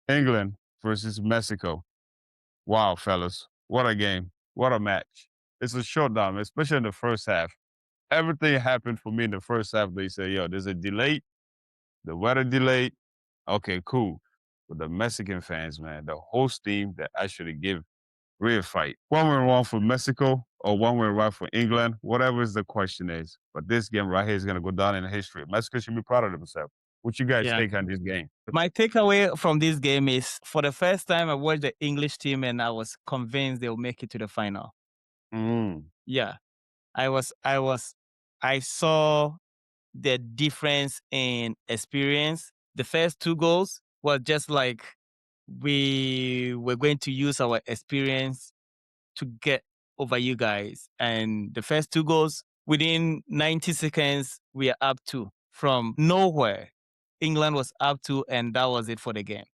England versus Mexico. Wow, fellas. What a game. What a match. It's a showdown, especially in the first half. Everything happened for me in the first half. They say, yo, there's a delay, the weather delayed. Okay, cool. But the Mexican fans, man, the host team that actually give real fight. One went wrong for Mexico or one went right for England, whatever is the question is. But this game right here is going to go down in history. Mexico should be proud of themselves. What you guys Yeah. think on this game? My takeaway from this game is for the first time I watched the English team and I was convinced they'll make it to the final. Mm, Yeah. I saw the difference in experience. The first two goals was just like we were going to use our experience to get over you guys. And the first two goals, within 90 seconds, we are up two from nowhere. England was up two, and that was it for the game.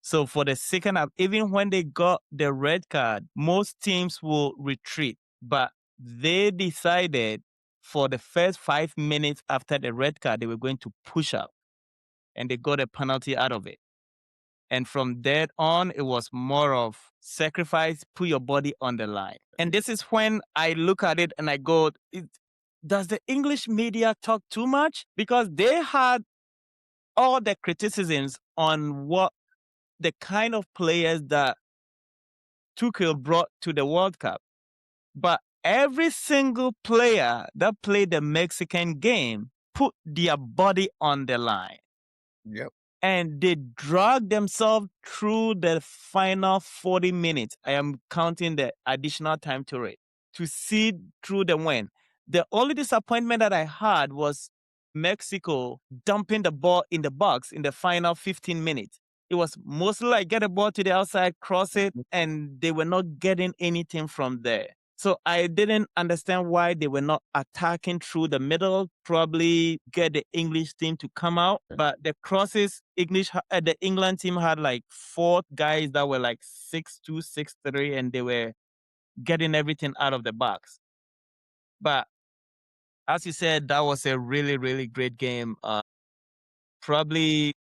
So for the second half, even when they got the red card, most teams will retreat. But they decided for the first 5 minutes after the red card, they were going to push up and they got a penalty out of it. And from there on, it was more of sacrifice, put your body on the line. And this is when I look at it and I go, does the English media talk too much? Because they had all the criticisms on what the kind of players that Tuchel brought to the World Cup. But every single player that played the Mexican game put their body on the line. Yep. And they dragged themselves through the final 40 minutes. I am counting the additional time to it to see through the win. The only disappointment that I had was Mexico dumping the ball in the box in the final 15 minutes. It was mostly like get the ball to the outside, cross it, and they were not getting anything from there. So I didn't understand why they were not attacking through the middle, probably get the English team to come out. But the crosses, the England team had like four guys that were like 6'2", 6'3", and they were getting everything out of the box. But as you said, that was a really, really great game. Probably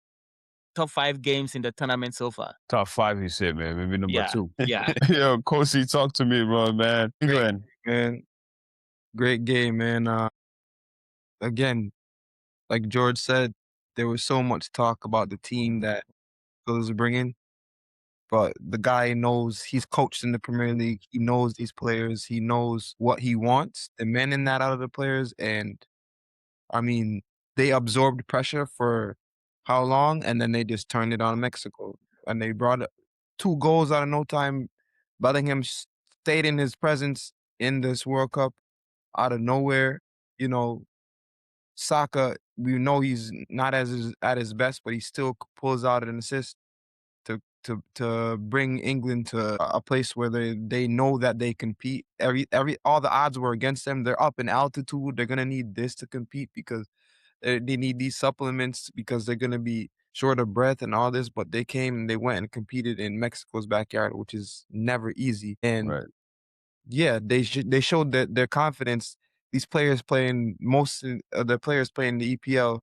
top 5 games in the tournament so far. top five, he said, man. Maybe number Yeah, two. yeah. Yo, Kosi, talk to me, bro, man. England. Man, great game, man. Again, like George said, there was so much talk about the team that Phil is bringing, but the guy knows he's coached in the Premier League. He knows these players. He knows what he wants, demanding that out of the players. And I mean, they absorbed pressure for how long, and then they just turned it on Mexico, and they brought two goals out of no time. Bellingham stayed in his presence in this World Cup out of nowhere. You know, Saka, we know he's not at his best, but he still pulls out an assist to bring England to a place where they know that they compete. All the odds were against them. They're up in altitude. They're gonna need this to compete because they need these supplements because they're gonna be short of breath and all this. But they came and they went and competed in Mexico's backyard, which is never easy. And Right. yeah, they showed that their confidence. These players playing most of the players playing the EPL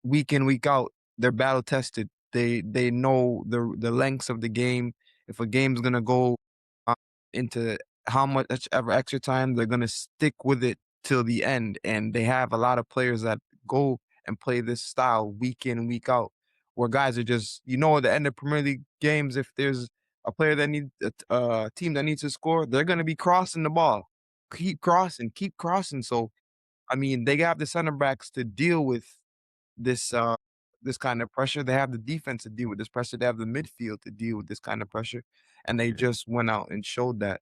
week in, week out, they're battle tested. They know the lengths of the game. If a game's gonna go uh, into how much ever extra time, they're gonna stick with it till the end. And they have a lot of players that go and play this style week in, week out, where guys are just, at the end of Premier League games, if there's a player that needs a team that needs to score, they're gonna be crossing the ball, keep crossing, keep crossing. So I mean, they have the center backs to deal with this this kind of pressure. They have the defense to deal with this pressure. They have the midfield to deal with this kind of pressure, and they Yeah. just went out and showed that.